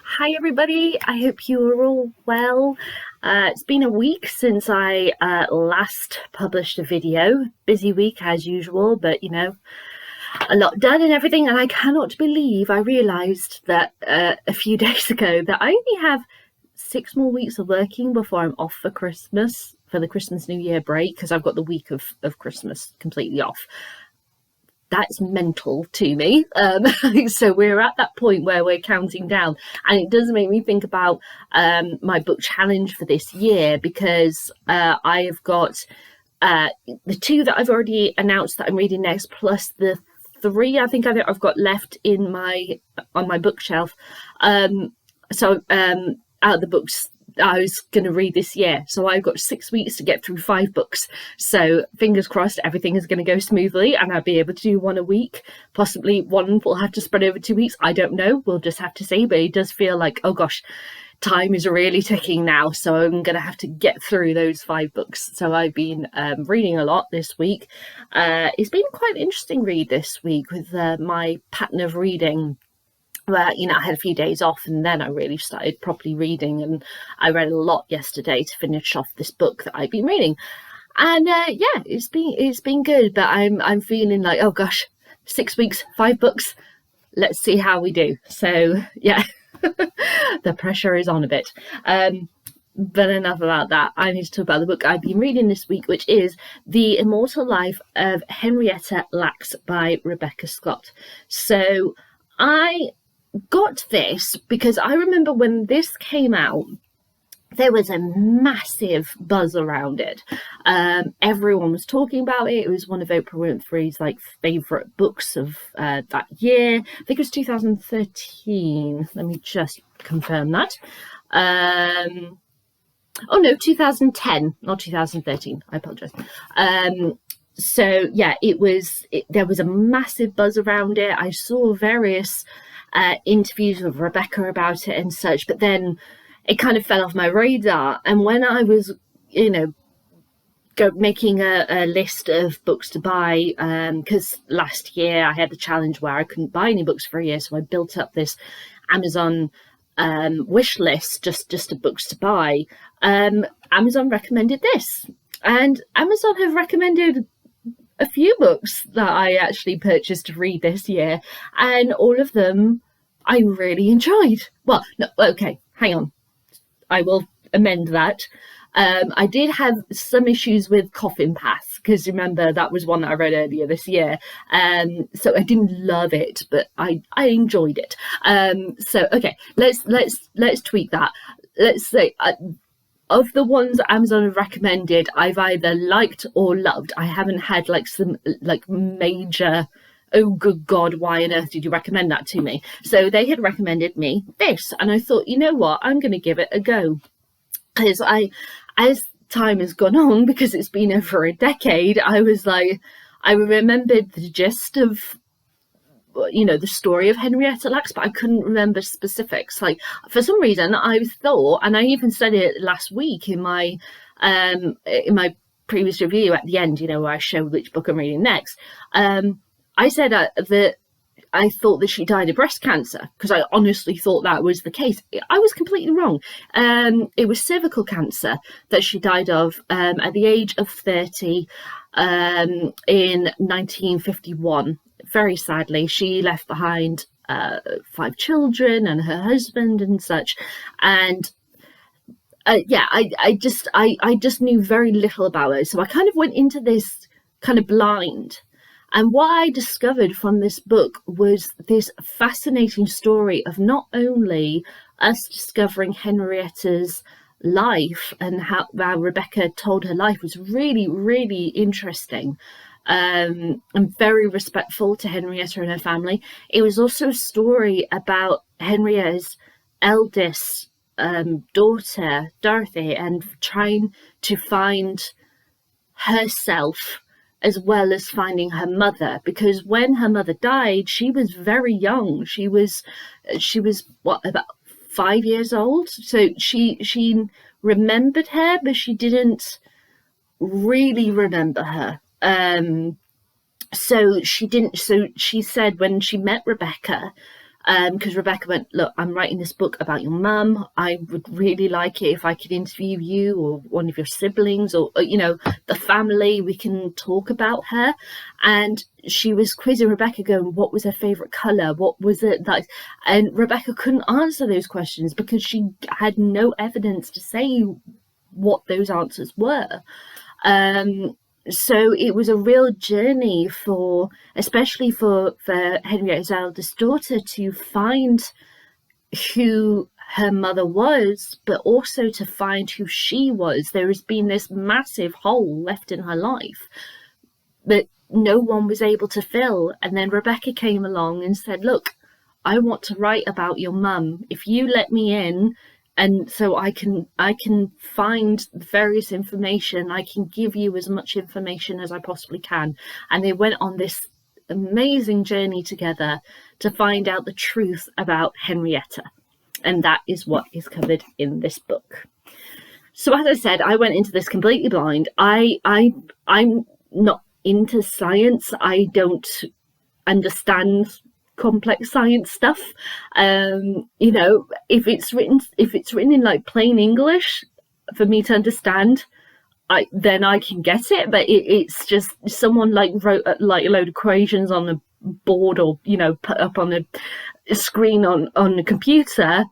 Hi, everybody. I hope you are all well. It's been a week since I last published a video. Busy week as usual, but a lot done and everything. And I cannot believe I realised that a few days ago that I only have 6 more weeks of working before I'm off for Christmas, for the Christmas New Year break, because I've got the week of Christmas completely off. That's mental to me. So we're at that point where we're counting down, and it does make me think about my book challenge for this year, because I have got the 2 that I've already announced that I'm reading next, plus the 3 I think I've got left on my bookshelf. So out of the books I was going to read this year. So I've got 6 weeks to get through 5 books. So fingers crossed everything is going to go smoothly and I'll be able to do one a week. Possibly one will have to spread over 2 weeks. I don't know. We'll just have to see. But it does feel like, oh gosh, time is really ticking now. So I'm going to have to get through those 5 books. So I've been reading a lot this week. It's been quite an interesting read this week with my pattern of reading, where I had a few days off and then I really started properly reading, and I read a lot yesterday to finish off this book that I've been reading. And it's been good, but I'm feeling like, oh gosh, 6 weeks, 5 books, let's see how we do. So yeah, the pressure is on a bit. But enough about that. I need to talk about the book I've been reading this week, which is The Immortal Life of Henrietta Lacks by Rebecca Skoot. So I got this because I remember when this came out, there was a massive buzz around it. Everyone was talking about it. It was one of Oprah Winfrey's favorite books of that year. I think it was 2013. Let me just confirm that. 2010, not 2013. I apologize. So yeah, there was a massive buzz around it. I saw various interviews with Rebecca about it and such, but then it kind of fell off my radar. And when I was, making a list of books to buy, because last year I had the challenge where I couldn't buy any books for a year, so I built up this Amazon wish list just of books to buy. Amazon recommended this, and Amazon have recommended a few books that I actually purchased to read this year, and all of them I really enjoyed. Well, no, okay, hang on. I will amend that. I did have some issues with Coffin Path, because remember that was one that I read earlier this year. So I didn't love it, but I enjoyed it. So okay, let's tweak that. Let's say of the ones that Amazon have recommended, I've either liked or loved. I haven't had some major, oh good God, why on earth did you recommend that to me? So they had recommended me this, and I thought, you know what, I'm going to give it a go. Because as time has gone on, because it's been over a decade, I remembered the gist of, the story of Henrietta Lacks, but I couldn't remember specifics. For some reason, I thought, and I even said it last week in my previous review at the end, where I show which book I'm reading next. I said that I thought that she died of breast cancer, because I honestly thought that was the case. I was completely wrong. It was cervical cancer that she died of at the age of 30 in 1951. Very sadly, she left behind 5 children and her husband and such. And I just knew very little about her. So I kind of went into this kind of blind. And what I discovered from this book was this fascinating story of not only us discovering Henrietta's life and how Rebecca told her life was really, really interesting, and very respectful to Henrietta and her family. It was also a story about Henrietta's eldest daughter, Dorothy, and trying to find herself as well as finding her mother, because when her mother died, she was very young. She was about 5 years old. So she remembered her, but she didn't really remember her. So she said when she met Rebecca, because Rebecca went, look, I'm writing this book about your mum. I would really like it if I could interview you or one of your siblings or the family. We can talk about her. And she was quizzing Rebecca, going, what was her favourite colour? What was it that? And Rebecca couldn't answer those questions because she had no evidence to say what those answers were. So it was a real journey especially for Henrietta's eldest daughter, to find who her mother was, but also to find who she was. There has been this massive hole left in her life that no one was able to fill. And then Rebecca came along and said, look, I want to write about your mum. If you let me in, and so I can find various information, I can give you as much information as I possibly can. And they went on this amazing journey together to find out the truth about Henrietta. And that is what is covered in this book. So as I said, I went into this completely blind. I'm not into science. I don't understand complex science stuff. If it's written in like plain English for me to understand, then I can get it. But it's just someone wrote like a load of equations on a board, or put up on a screen on a computer,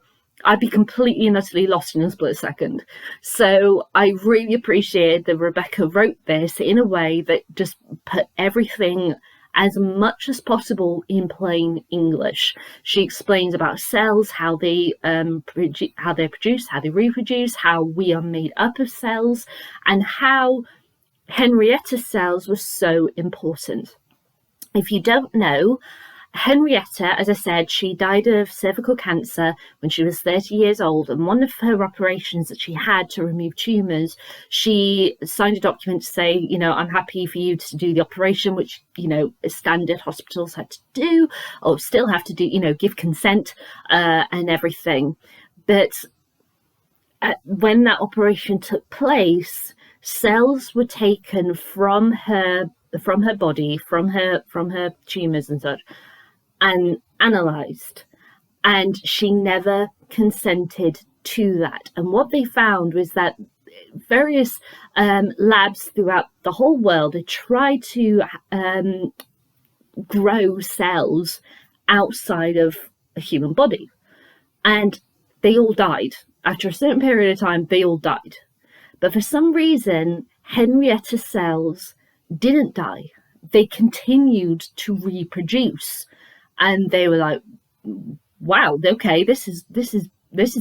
I'd be completely and utterly lost in a split second. So I really appreciate that Rebecca wrote this in a way that just put everything as much as possible in plain English. She explains about cells, how they produce, how they reproduce, how we are made up of cells, and how Henrietta's cells were so important. If you don't know, Henrietta, as I said, she died of cervical cancer when she was 30 years old, and one of her operations that she had to remove tumours, she signed a document to say, I'm happy for you to do the operation, which, standard hospitals had to do, or still have to do, give consent and everything. But when that operation took place, cells were taken from her body, from her tumours and such, and analysed, and she never consented to that. And what they found was that various labs throughout the whole world had tried to grow cells outside of a human body, and they all died. After a certain period of time, they all died. But for some reason, Henrietta's cells didn't die. They continued to reproduce. And they were like, wow, okay, this is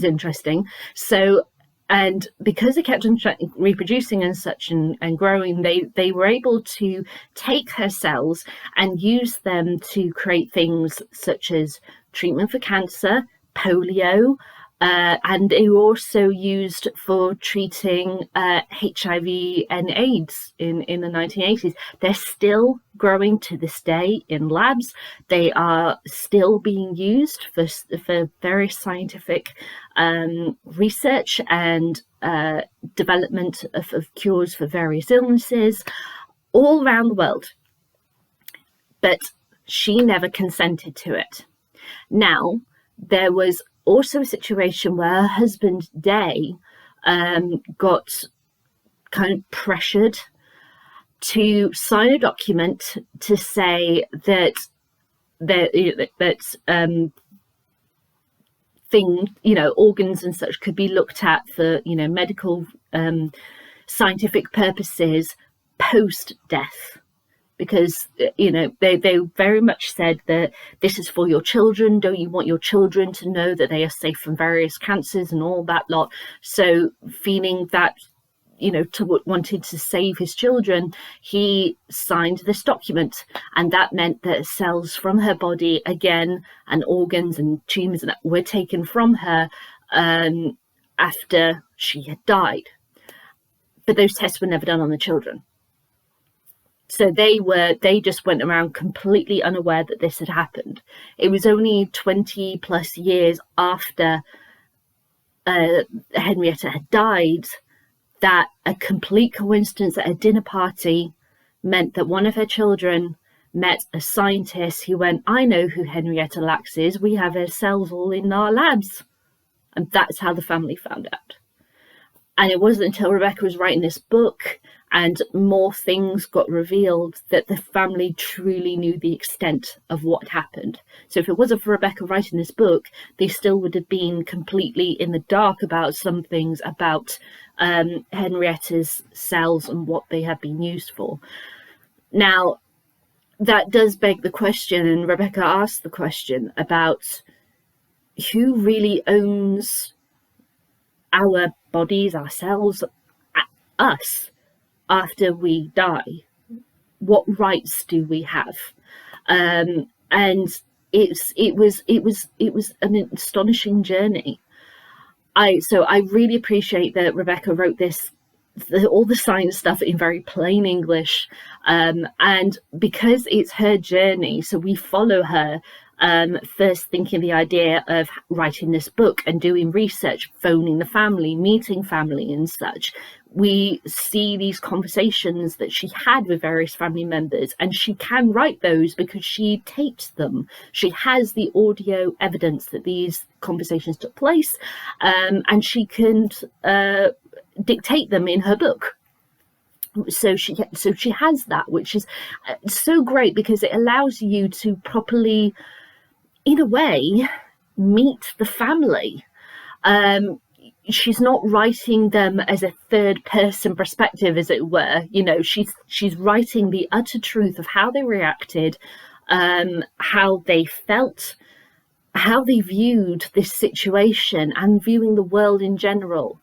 interesting. So, and because they kept on reproducing and such and growing, they were able to take her cells and use them to create things such as treatment for cancer, polio, and they were also used for treating HIV and AIDS in the 1980s. They're still growing to this day in labs. They are still being used for various scientific research and development of cures for various illnesses all around the world. But she never consented to it. Now, there was also a situation where her husband Day got kind of pressured to sign a document to say that organs and such could be looked at for medical scientific purposes post death. Because, they very much said that this is for your children. Don't you want your children to know that they are safe from various cancers and all that lot? So feeling that, wanted to save his children, he signed this document. And that meant that cells from her body, again, and organs and tumours were taken from her after she had died. But those tests were never done on the children. So they just went around completely unaware that this had happened. It was only 20 plus years after Henrietta had died that a complete coincidence at a dinner party meant that one of her children met a scientist who went, I know who Henrietta Lacks is. We have her cells all in our labs. And that's how the family found out. And it wasn't until Rebecca was writing this book and more things got revealed that the family truly knew the extent of what happened. So if it wasn't for Rebecca writing this book, they still would have been completely in the dark about some things about Henrietta's cells and what they had been used for. Now, that does beg the question, and Rebecca asked the question about who really owns our bodies, ourselves, us, after we die. What rights do we have? And it was an astonishing journey. So I really appreciate that Rebecca wrote this, all the science stuff in very plain English, and because it's her journey, so we follow her first thinking the idea of writing this book and doing research, phoning the family, meeting family and such. We see these conversations that she had with various family members, and she can write those because she taped them. She has the audio evidence that these conversations took place, and she can dictate them in her book. So she has that, which is so great because it allows you to properly, in a way, meet the family. She's not writing them as a third person perspective, as it were. You know, she's writing the utter truth of how they reacted, how they felt, how they viewed this situation and viewing the world in general,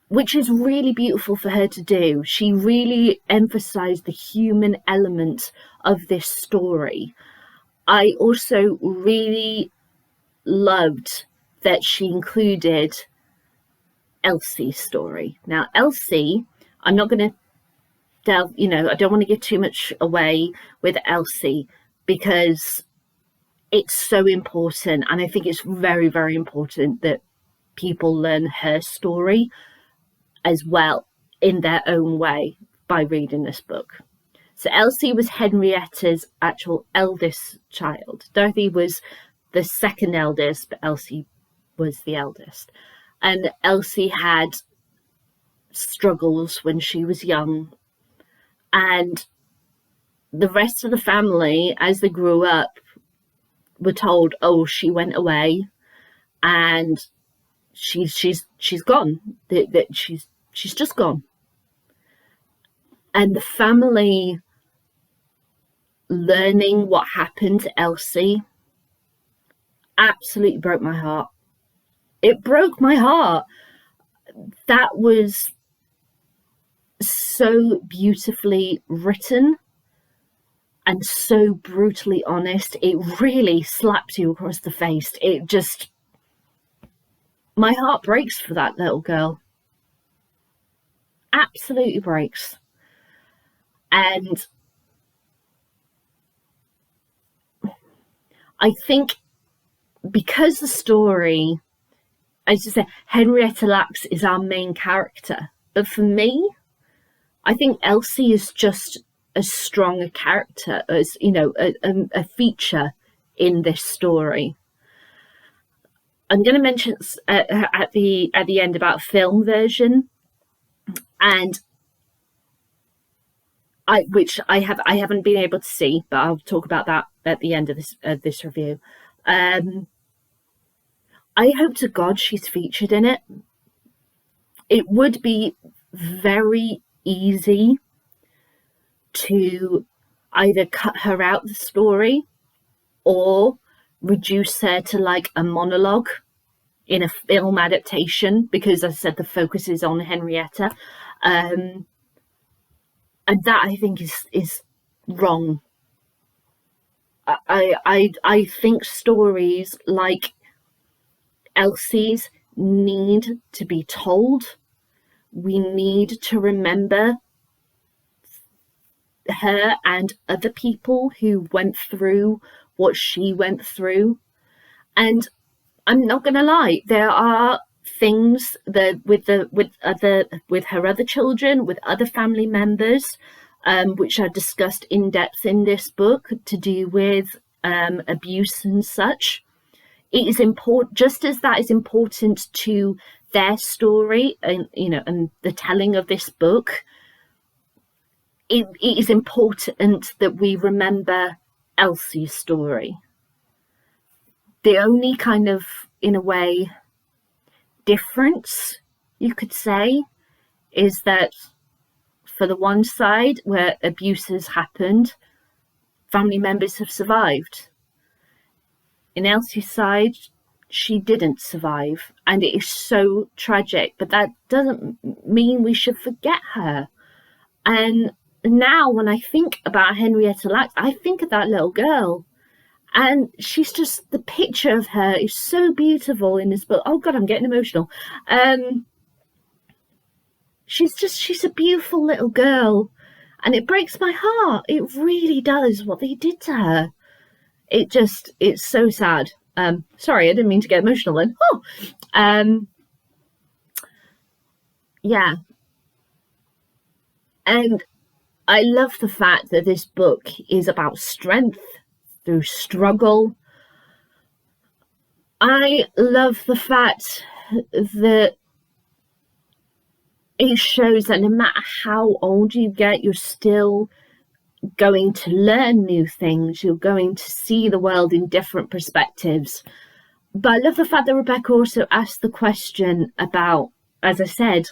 which is really beautiful for her to do. She really emphasized the human element of this story. I also really loved that she included Elsie's story. Now, Elsie, I'm not going to delve, I don't want to give too much away with Elsie because it's so important. And I think it's very, very important that people learn her story as well in their own way by reading this book. So Elsie was Henrietta's actual eldest child. Dorothy was the second eldest, but Elsie was the eldest. And Elsie had struggles when she was young. And the rest of the family, as they grew up, were told, oh, she went away and she's gone. That she's just gone. And the family learning what happened to Elsie absolutely broke my heart. It broke my heart. That was so beautifully written and so brutally honest. It really slaps you across the face. It just, my heart breaks for that little girl. Absolutely breaks. And I think because the story, as I said, Henrietta Lacks is our main character. But for me, I think Elsie is just as strong a character as, a feature in this story. I'm going to mention at the end about film version, and which I haven't been able to see, but I'll talk about that at the end of this review. I hope to God she's featured in it. It would be very easy to either cut her out the story or reduce her to like a monologue in a film adaptation, because as I said, the focus is on Henrietta. And that I think is wrong. I think stories like Elsie's need to be told. We need to remember her and other people who went through what she went through. And I'm not going to lie, there are things that with her other children, with other family members, which are discussed in depth in this book to do with abuse and such. It is important, just as that is important to their story and and the telling of this book. It is important that we remember Elsie's story. The only kind of, in a way, difference you could say is that for the one side where abuse has happened, family members have survived. In Elsie's side, she didn't survive, and it is so tragic, but that doesn't mean we should forget her. And now when I think about Henrietta Lacks, I think of that little girl, and she's just, the picture of her is so beautiful in this book. Oh God, I'm getting emotional. She's a beautiful little girl, and it breaks my heart. It really does, what they did to her. It's so sad. Sorry, I didn't mean to get emotional then. Yeah. And I love the fact that this book is about strength through struggle. I love the fact that it shows that no matter how old you get, you're still going to learn new things. You're going to see the world in different perspectives. But I love the fact that Rebecca also asked the question about, as I said,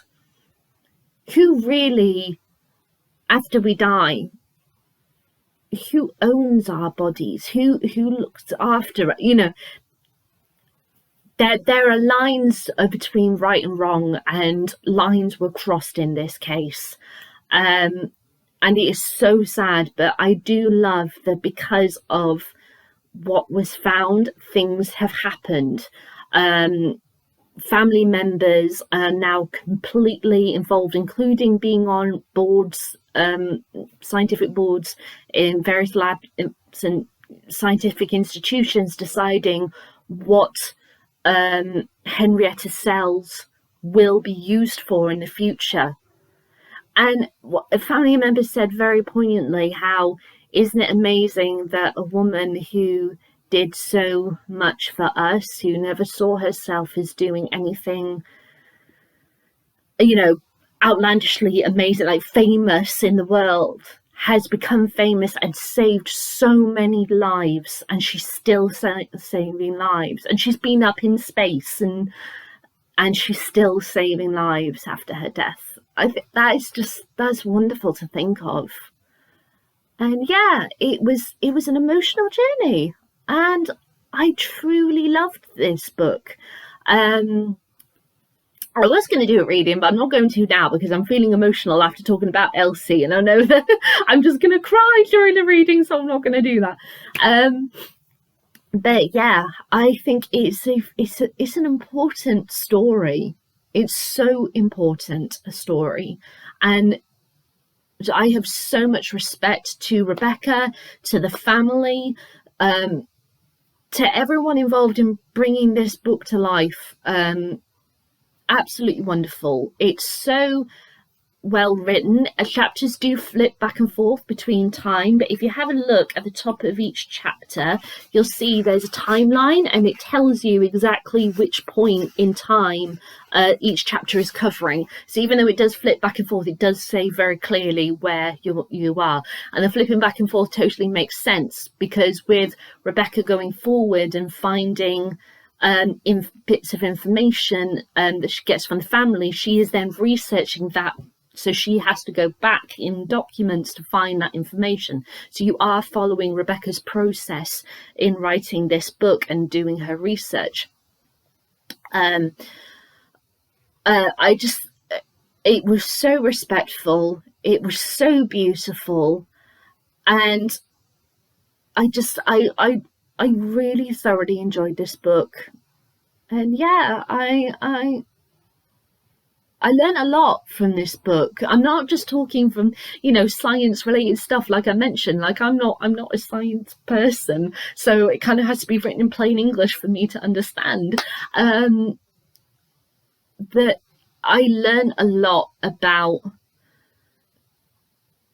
who really, after we die, who owns our bodies? Who looks after it? There are lines between right and wrong, and lines were crossed in this case. And it is so sad, but I do love that because of what was found, things have happened. Family members are now completely involved, including being on boards, scientific boards in various labs and scientific institutions, deciding what Henrietta's cells will be used for in the future. And what a family member said very poignantly, how isn't it amazing that a woman who did so much for us, who never saw herself as doing anything, outlandishly amazing, like famous in the world, has become famous and saved so many lives, and she's still saving lives, and she's been up in space and she's still saving lives after her death. I think that's wonderful to think of. And yeah, it was an emotional journey, and I truly loved this book. I was going to do a reading, but I'm not going to now because I'm feeling emotional after talking about Elsie, and I know that I'm just going to cry during the reading, so I'm not going to do that. But yeah, I think it's an important story. It's so important, a story, and I have so much respect to Rebecca, to the family, to everyone involved in bringing this book to life. Absolutely wonderful. It's so well written. Chapters do flip back and forth between time, but if you have a look at the top of each chapter, you'll see there's a timeline, and it tells you exactly which point in time each chapter is covering. So even though it does flip back and forth, it does say very clearly where you are. And the flipping back and forth totally makes sense, because with Rebecca going forward and finding in bits of information that she gets from the family, she is then researching that. So she has to go back in documents to find that information. So you are following Rebecca's process in writing this book and doing her research. It was so respectful. It was so beautiful. And I really thoroughly enjoyed this book. And yeah, I learned a lot from this book. I'm not just talking from, science related stuff, like I mentioned. Like I'm not a science person, so it kind of has to be written in plain English for me to understand. But I learned a lot about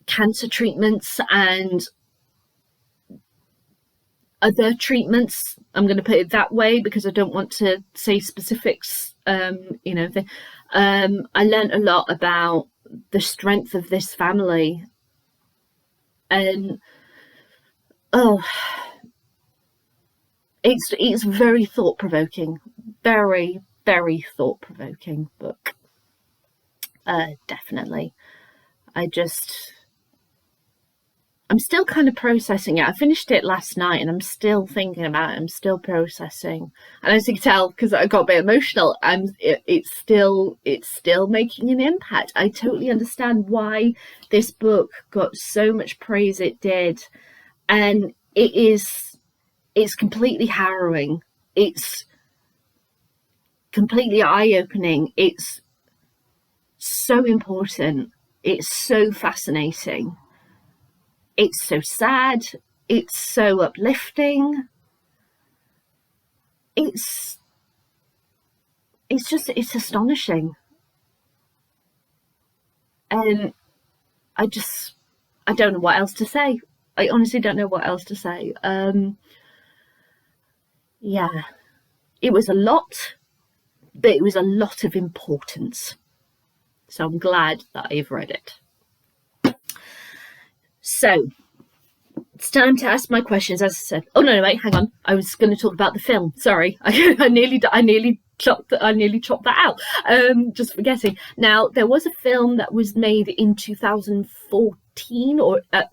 cancer treatments and other treatments. I'm going to put it that way because I don't want to say specifics. I learned a lot about the strength of this family, and it's very thought-provoking, very, very thought-provoking book. Definitely. I'm still kind of processing it. I finished it last night and I'm still thinking about it. I'm still processing. And as you can tell, because I got a bit emotional, it's still making an impact. I totally understand why this book got so much praise it did. And it's completely harrowing. It's completely eye-opening. It's so important. It's so fascinating. It's so sad. It's so uplifting. It's astonishing. And I don't know what else to say. I honestly don't know what else to say. Yeah, it was a lot, but it was a lot of importance. So I'm glad that I've read it. So it's time to ask my questions, as I said. Oh no, wait, hang on. I was going to talk about the film. Sorry, I nearly chopped that out. Just forgetting. Now there was a film that was made in 2014, or it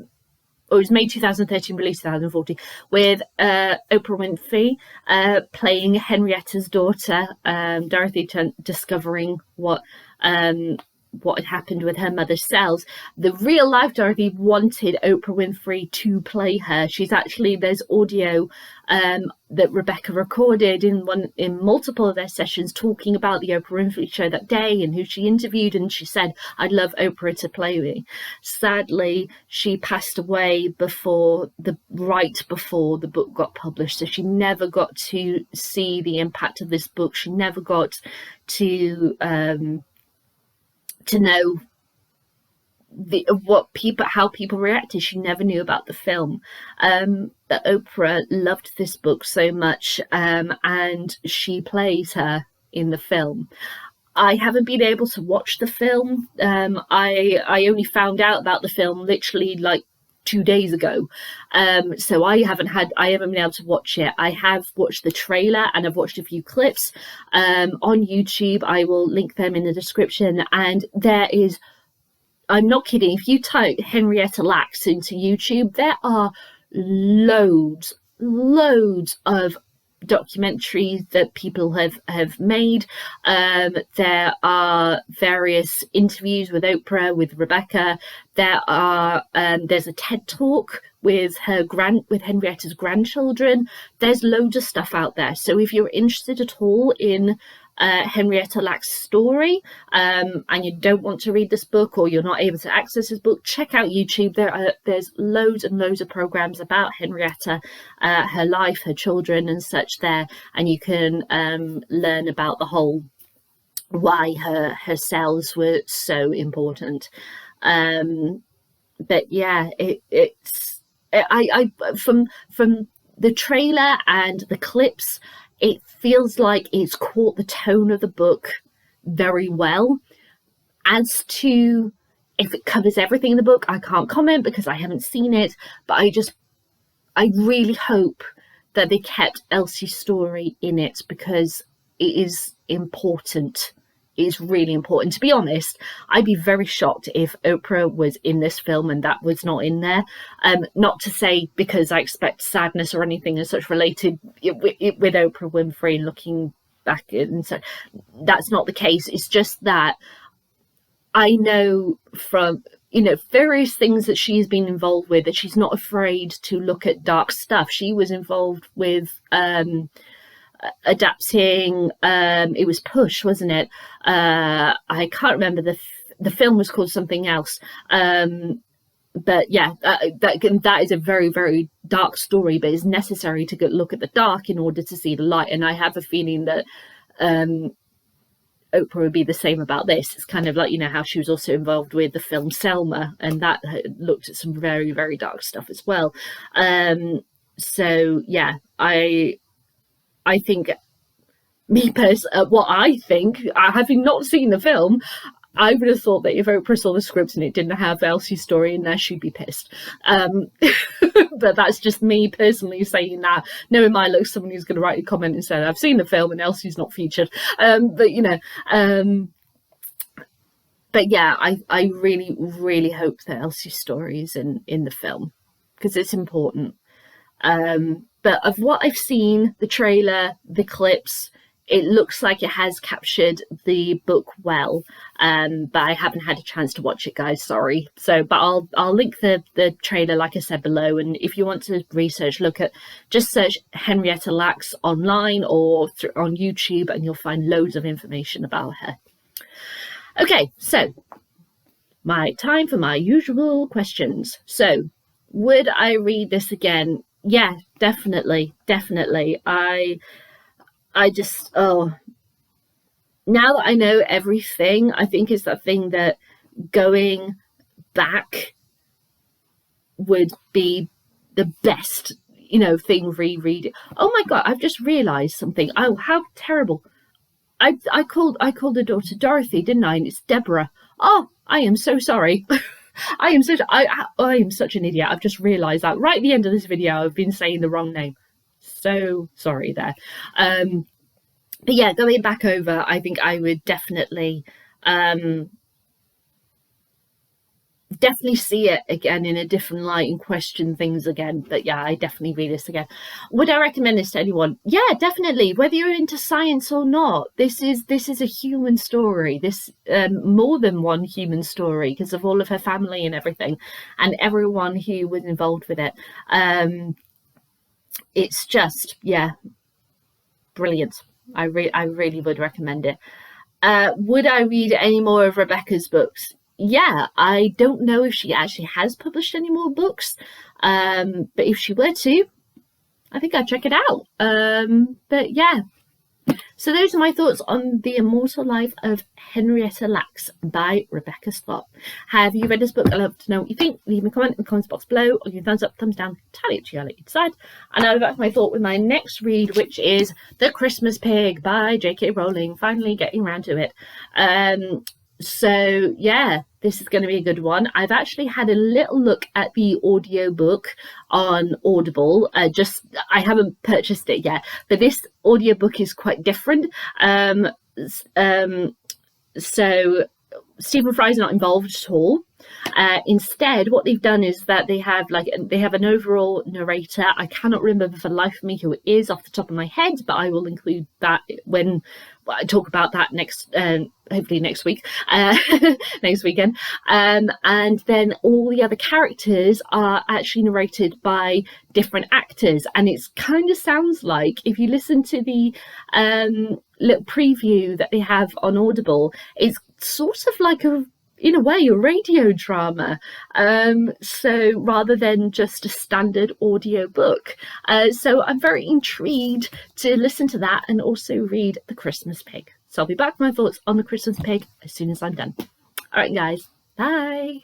was made 2013, released 2014, with Oprah Winfrey playing Henrietta's daughter, Dorothy, discovering what had happened with her mother's cells. The real life Dorothy wanted Oprah Winfrey to play her. There's audio that Rebecca recorded in multiple of their sessions talking about the Oprah Winfrey show that day and who she interviewed, and she said, "I'd love Oprah to play me." Sadly, she passed away right before the book got published, so she never got to see the impact of this book. She never got to know how people reacted. She never knew about the film. But Oprah loved this book so much, and she plays her in the film. I haven't been able to watch the film. I only found out about the film literally like 2 days ago, so I haven't been able to watch it. I have watched the trailer and I've watched a few clips on YouTube. I will link them in the description, and I'm not kidding, if you type Henrietta Lacks into YouTube, there are loads of documentaries that people have made. There are various interviews with Oprah, with Rebecca. There's a TED talk with Henrietta's grandchildren. There's loads of stuff out there. So if you're interested at all in Henrietta Lacks' story, and you don't want to read this book, or you're not able to access this book, check out YouTube. There's loads and loads of programs about Henrietta, her life, her children and such there, and you can learn about the whole why her cells were so important. But yeah, from the trailer and the clips, it feels like it's caught the tone of the book very well. As to if it covers everything in the book, I can't comment because I haven't seen it, but I really hope that they kept Elsie's story in it, because it is important. It is really important. To be honest, I'd be very shocked if Oprah was in this film and that was not in there. Not to say because I expect sadness or anything as such related with Oprah Winfrey looking back, and so that's not the case. It's just that I know from various things that she's been involved with that she's not afraid to look at dark stuff. She was involved with adapting, it was Push, wasn't it? I can't remember, the film was called something else, but yeah, that is a very, very dark story, but it's necessary to look at the dark in order to see the light. And I have a feeling that Oprah would be the same about this. It's kind of like, you know, how she was also involved with the film Selma, and that looked at some very, very dark stuff as well. So yeah, I think, me personally, what I think, having not seen the film, I would have thought that if Oprah saw the script and it didn't have Elsie's story in there, she'd be pissed. But that's just me personally saying that, knowing my look, someone who's going to write a comment and say, I've seen the film and Elsie's not featured. But, you know, but yeah, I really, really hope that Elsie's story is in the film, because it's important. But of what I've seen, the trailer, the clips, it looks like it has captured the book well, but I haven't had a chance to watch it, guys. Sorry. So, but I'll link the trailer, like I said, below. And if you want to research, just search Henrietta Lacks online or on YouTube, and you'll find loads of information about her. Okay, so time for my usual questions. So, would I read this again? Yeah, definitely. I just, now that I know everything, I think it's that thing that going back would be the best, you know, thing rereading. Oh my God, I've just realised something. Oh, how terrible. I called her daughter Dorothy, didn't I? And it's Deborah. Oh, I am so sorry. I am such an idiot. I've just realised that right at the end of this video, I've been saying the wrong name. So sorry there. But yeah, going back over, I think I would definitely see it again in a different light and question things again. But yeah, I definitely read this again. Would I recommend this to anyone? Yeah, definitely. Whether you're into science or not, this is a human story. This more than one human story, because of all of her family and everything, and everyone who was involved with it. It's just, yeah, brilliant. I really would recommend it. Would I read any more of Rebecca's books? Yeah, I don't know if she actually has published any more books, but if she were to, I think I'd check it out. But yeah, so those are my thoughts on The Immortal Life of Henrietta Lacks by Rebecca Skoot. Have you read this book? I'd love to know what you think. Leave me a comment in the comments box below, or give me a thumbs up, thumbs down, entirely up to you, I'll let you decide. And I'll be back to my thought with my next read, which is The Christmas Pig by J.K. Rowling. Finally getting around to it. So yeah, this is going to be a good one. I've actually had a little look at the audiobook on Audible. I haven't purchased it yet, but this audiobook is quite different. So Stephen Fry's not involved at all. Instead, what they've done is that they have an overall narrator. I cannot remember for the life of me who it is off the top of my head, but I will include that when I talk about that hopefully next week, next weekend. And then all the other characters are actually narrated by different actors, and it kind of sounds like, if you listen to the little preview that they have on Audible, it's sort of like in a way, a radio drama. So rather than just a standard audio book. So I'm very intrigued to listen to that and also read The Christmas Pig. So I'll be back with my thoughts on The Christmas Pig as soon as I'm done. All right, guys. Bye.